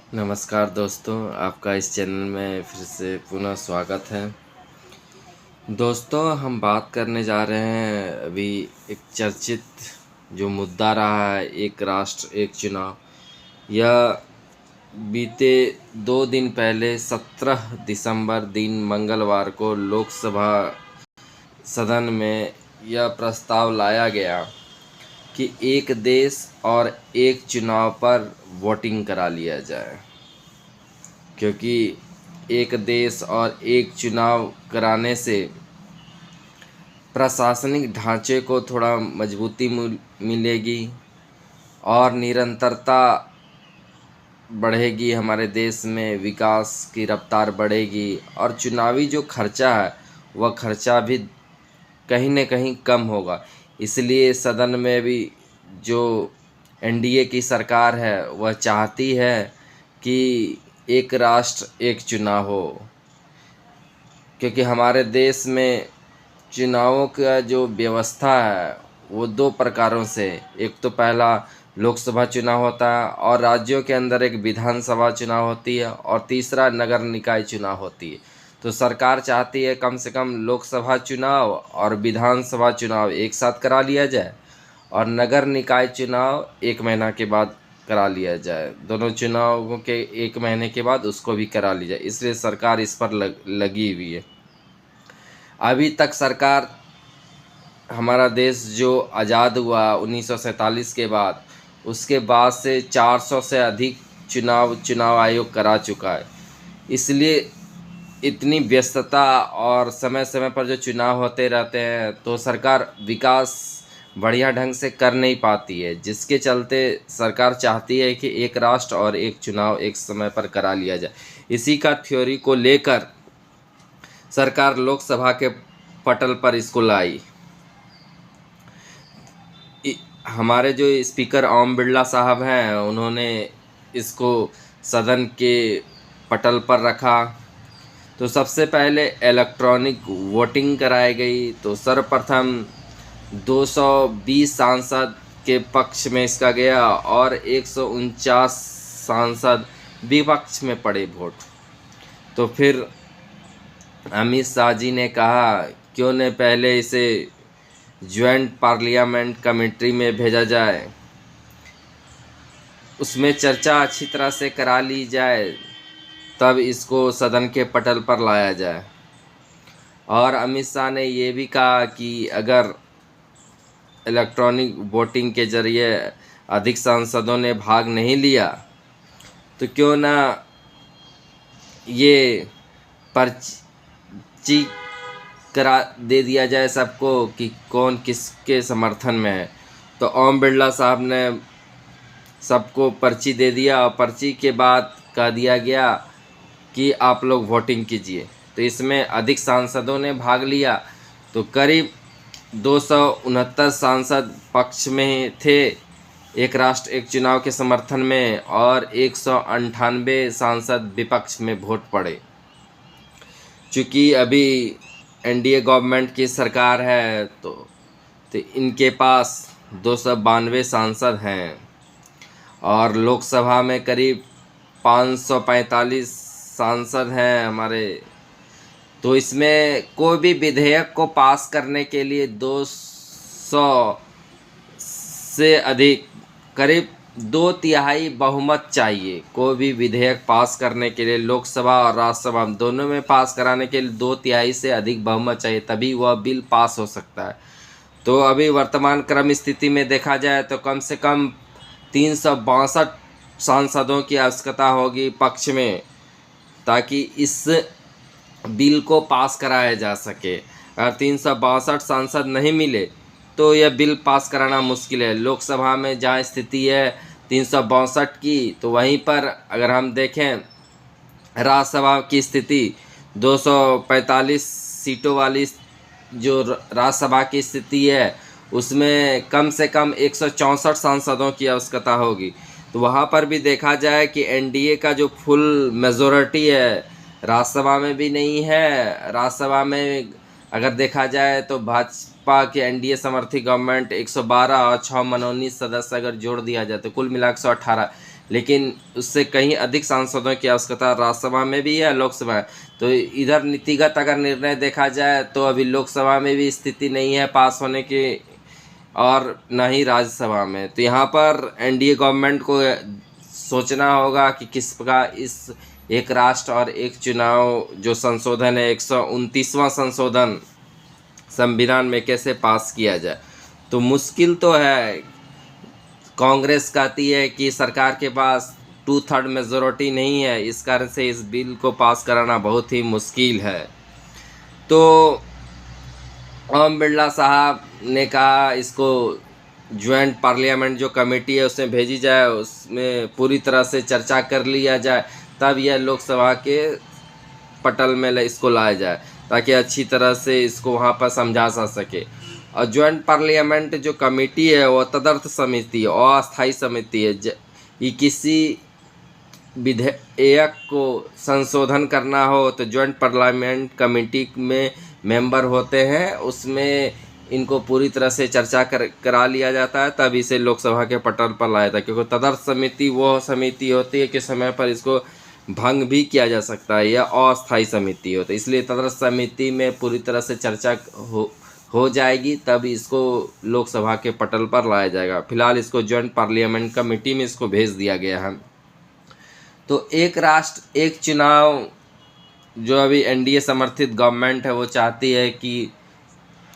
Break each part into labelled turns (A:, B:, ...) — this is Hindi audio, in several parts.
A: नमस्कार दोस्तों, आपका इस चैनल में फिर से पुनः स्वागत है। दोस्तों, हम बात करने जा रहे हैं अभी एक चर्चित जो मुद्दा रहा है, एक राष्ट्र एक चुनाव। यह बीते 2 दिन पहले 17 दिसंबर दिन मंगलवार को लोकसभा सदन में यह प्रस्ताव लाया गया कि एक देश और एक चुनाव पर वोटिंग करा लिया जाए, क्योंकि एक देश और एक चुनाव कराने से प्रशासनिक ढांचे को थोड़ा मजबूती मिलेगी और निरंतरता बढ़ेगी। हमारे देश में विकास की रफ्तार बढ़ेगी और चुनावी जो खर्चा है वह खर्चा भी कहीं न कहीं कम होगा। इसलिए सदन में भी जो एनडीए की सरकार है वह चाहती है कि एक राष्ट्र एक चुनाव हो, क्योंकि हमारे देश में चुनावों का जो व्यवस्था है वो 2 प्रकारों से, एक तो पहला लोकसभा चुनाव होता है और राज्यों के अंदर एक विधानसभा चुनाव होती है और तीसरा नगर निकाय चुनाव होती है। तो सरकार चाहती है कम से कम लोकसभा चुनाव और विधानसभा चुनाव एक साथ करा लिया जाए और नगर निकाय चुनाव 1 महीना के बाद करा लिया जाए। दोनों चुनावों के 1 महीने के बाद उसको भी करा लिया जाए, इसलिए सरकार इस पर लगी हुई है। अभी तक सरकार, हमारा देश जो आज़ाद हुआ 1947 के बाद, उसके बाद से 400 से अधिक चुनाव आयोग करा चुका है। इसलिए इतनी व्यस्तता और समय समय पर जो चुनाव होते रहते हैं तो सरकार विकास बढ़िया ढंग से कर नहीं पाती है, जिसके चलते सरकार चाहती है कि एक राष्ट्र और एक चुनाव एक समय पर करा लिया जाए। इसी का थ्योरी को लेकर सरकार लोकसभा के पटल पर इसको लाई। हमारे जो स्पीकर ओम बिरला साहब हैं, उन्होंने इसको सदन के पटल पर रखा। तो सबसे पहले इलेक्ट्रॉनिक वोटिंग कराई गई। तो सर्वप्रथम 220 सांसद के पक्ष में इसका गया और 149 सांसद विपक्ष में पड़े वोट। तो फिर अमित शाह जी ने कहा क्यों न पहले इसे ज्वाइंट पार्लियामेंट कमेटी में भेजा जाए, उसमें चर्चा अच्छी तरह से करा ली जाए, तब इसको सदन के पटल पर लाया जाए। और अमित शाह ने ये भी कहा कि अगर इलेक्ट्रॉनिक वोटिंग के ज़रिए अधिक सांसदों ने भाग नहीं लिया तो क्यों ना ये पर्ची करा दे दिया जाए सबको कि कौन किसके समर्थन में है। तो ओम बिरला साहब ने सबको पर्ची दे दिया और पर्ची के बाद कह दिया गया कि आप लोग वोटिंग कीजिए। तो इसमें अधिक सांसदों ने भाग लिया। तो करीब 269 सांसद पक्ष में थे एक राष्ट्र एक चुनाव के समर्थन में और 198 सांसद विपक्ष में वोट पड़े। चूँकि अभी एनडीए गवर्नमेंट की सरकार है तो इनके पास 292 सांसद हैं और लोकसभा में करीब 545 सांसद हैं हमारे। तो इसमें कोई भी विधेयक को पास करने के लिए 200 से अधिक, करीब 2/3 बहुमत चाहिए। कोई भी विधेयक पास करने के लिए लोकसभा और राज्यसभा दोनों में पास कराने के लिए 2/3 से अधिक बहुमत चाहिए, तभी वह बिल पास हो सकता है। तो अभी वर्तमान क्रम स्थिति में देखा जाए तो कम से कम 362 सांसदों की आवश्यकता होगी पक्ष में, ताकि इस बिल को पास कराया जा सके। अगर 362 सांसद नहीं मिले तो यह बिल पास कराना मुश्किल है। लोकसभा में जहाँ स्थिति है 362 की, तो वहीं पर अगर हम देखें राज्यसभा की स्थिति 245 सीटों वाली जो राज्यसभा की स्थिति है, उसमें कम से कम 164 सांसदों की आवश्यकता होगी। तो वहाँ पर भी देखा जाए कि एनडीए का जो फुल मेजॉरिटी है राज्यसभा में भी नहीं है। राज्यसभा में अगर देखा जाए तो भाजपा के एनडीए समर्थित गवर्नमेंट 112 और 6 मनोनीत सदस्य अगर जोड़ दिया जाए तो कुल मिला 118, लेकिन उससे कहीं अधिक सांसदों की आवश्यकता राज्यसभा में भी है, लोकसभा में। तो इधर नीतिगत अगर निर्णय देखा जाए तो अभी लोकसभा में भी स्थिति नहीं है पास होने की और न ही राज्यसभा में। तो यहाँ पर एनडीए गवर्नमेंट को सोचना होगा कि किस प्रकार इस एक राष्ट्र और एक चुनाव जो संशोधन है 129वां संशोधन संविधान में कैसे पास किया जाए। तो मुश्किल तो है। कांग्रेस कहती है कि सरकार के पास 2/3 मेजोरिटी नहीं है, इस कारण से इस बिल को पास कराना बहुत ही मुश्किल है। तो ओम बिरला साहब ने कहा इसको ज्वाइंट पार्लियामेंट जो कमेटी है उसमें भेजी जाए, उसमें पूरी तरह से चर्चा कर लिया जाए, तब यह लोकसभा के पटल में इसको लाया जाए ताकि अच्छी तरह से इसको वहाँ पर समझा जा सके। और ज्वाइंट पार्लियामेंट जो कमेटी है वो तदर्थ समिति है, अस्थायी समिति है। ये किसी विधेयक को संशोधन करना हो तो ज्वाइंट पार्लियामेंट कमेटी में मेंबर होते हैं, उसमें इनको पूरी तरह से चर्चा करा लिया जाता है, तब इसे लोकसभा के पटल पर लाया जाता है। क्योंकि तदर्थ समिति वो समिति होती है कि समय पर इसको भंग भी किया जा सकता है, यह अस्थायी समिति होती है। इसलिए तदर्थ समिति में पूरी तरह से चर्चा हो जाएगी, तब इसको लोकसभा के पटल पर लाया जाएगा। फिलहाल इसको ज्वाइंट पार्लियामेंट कमेटी में इसको भेज दिया गया है। तो एक राष्ट्र एक चुनाव जो अभी एनडीए समर्थित गवर्नमेंट है वो चाहती है कि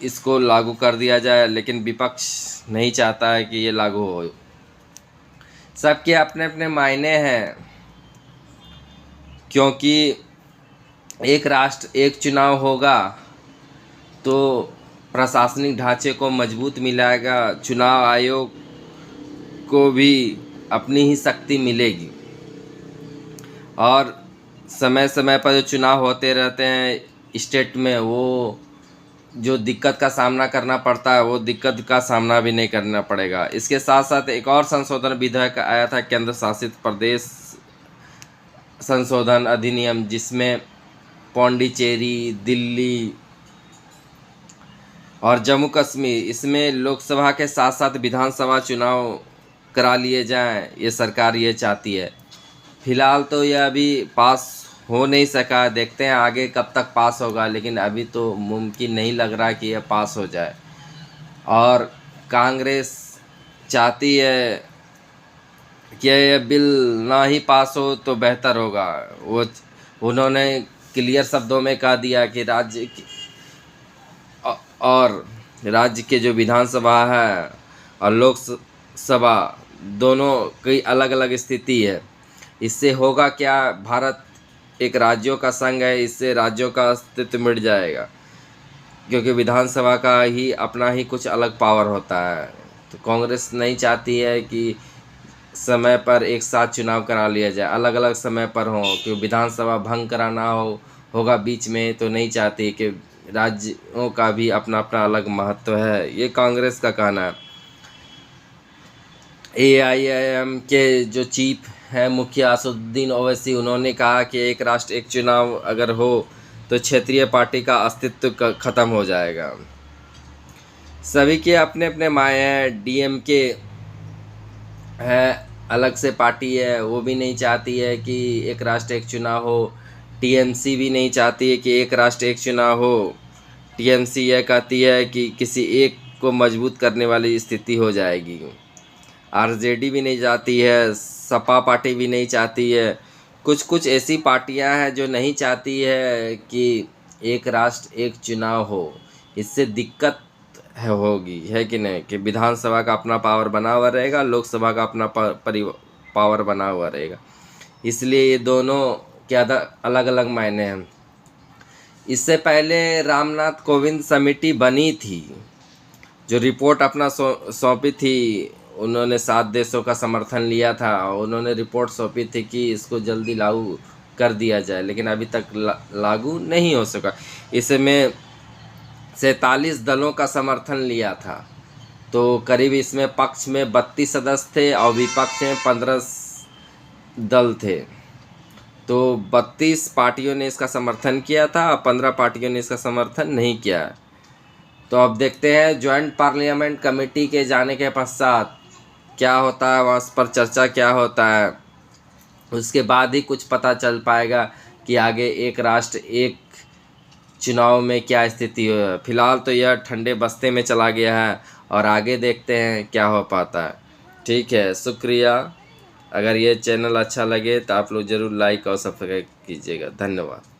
A: इसको लागू कर दिया जाए, लेकिन विपक्ष नहीं चाहता है कि ये लागू हो। सबके अपने अपने मायने हैं, क्योंकि एक राष्ट्र एक चुनाव होगा तो प्रशासनिक ढांचे को मजबूत मिलाएगा, चुनाव आयोग को भी अपनी ही शक्ति मिलेगी, और समय समय पर जो चुनाव होते रहते हैं स्टेट में, वो जो दिक्कत का सामना करना पड़ता है वो दिक्कत का सामना भी नहीं करना पड़ेगा। इसके साथ साथ एक और संशोधन विधेयक आया था, केंद्र शासित प्रदेश संशोधन अधिनियम, जिसमें पौंडीचेरी, दिल्ली और जम्मू कश्मीर, इसमें लोकसभा के साथ साथ विधानसभा चुनाव करा लिए जाएं, ये सरकार ये चाहती है। फिलहाल तो यह अभी पास हो नहीं सका, देखते हैं आगे कब तक पास होगा, लेकिन अभी तो मुमकिन नहीं लग रहा कि यह पास हो जाए। और कांग्रेस चाहती है कि यह बिल ना ही पास हो तो बेहतर होगा। उन्होंने क्लियर शब्दों में कह दिया कि राज्य के जो विधानसभा है और लोकसभा दोनों कई अलग अलग स्थिति है। इससे होगा क्या, भारत एक राज्यों का संघ है, इससे राज्यों का अस्तित्व मिट जाएगा, क्योंकि विधानसभा का ही अपना ही कुछ अलग पावर होता है। तो कांग्रेस नहीं चाहती है कि समय पर एक साथ चुनाव करा लिया जाए, अलग अलग समय पर हो, कि विधानसभा भंग कराना होगा बीच में, तो नहीं चाहती कि राज्यों का भी अपना अपना अलग महत्व है, ये कांग्रेस का कहना है। AIIM के जो चीफ है मुखिया असदुद्दीन ओवैसी, उन्होंने कहा कि एक राष्ट्र एक चुनाव अगर हो तो क्षेत्रीय पार्टी का अस्तित्व खत्म हो जाएगा। सभी के अपने अपने माए हैं। DMK है, अलग से पार्टी है, वो भी नहीं चाहती है कि एक राष्ट्र एक चुनाव हो। TMC भी नहीं चाहती है कि एक राष्ट्र एक चुनाव हो। TMC यह कहती है कि किसी एक को मजबूत करने वाली स्थिति हो जाएगी। RJD भी नहीं चाहती है, सपा पार्टी भी नहीं चाहती है। कुछ ऐसी पार्टियां हैं जो नहीं चाहती है कि एक राष्ट्र एक चुनाव हो। इससे दिक्कत होगी, है कि नहीं, कि विधानसभा का अपना पावर बना हुआ रहेगा, लोकसभा का अपना पावर बना हुआ रहेगा। इसलिए ये दोनों के अलग अलग मायने हैं। इससे पहले रामनाथ कोविंद समिति बनी थी, जो रिपोर्ट अपना सौंपी थी। उन्होंने 7 देशों का समर्थन लिया था और उन्होंने रिपोर्ट सौंपी थी कि इसको जल्दी लागू कर दिया जाए, लेकिन अभी तक लागू नहीं हो सका। इसमें 47 दलों का समर्थन लिया था, तो करीब इसमें पक्ष में 32 सदस्य थे और विपक्ष में 15 दल थे। तो 32 पार्टियों ने इसका समर्थन किया था और 15 पार्टियों ने इसका समर्थन नहीं किया। तो अब देखते हैं ज्वाइंट पार्लियामेंट कमेटी के जाने के पश्चात क्या होता है, वहाँ पर चर्चा क्या होता है, उसके बाद ही कुछ पता चल पाएगा कि आगे एक राष्ट्र एक चुनाव में क्या स्थिति है। फिलहाल तो यह ठंडे बस्ते में चला गया है और आगे देखते हैं क्या हो पाता है। ठीक है, शुक्रिया। अगर ये चैनल अच्छा लगे तो आप लोग ज़रूर लाइक और सब्सक्राइब कीजिएगा। धन्यवाद।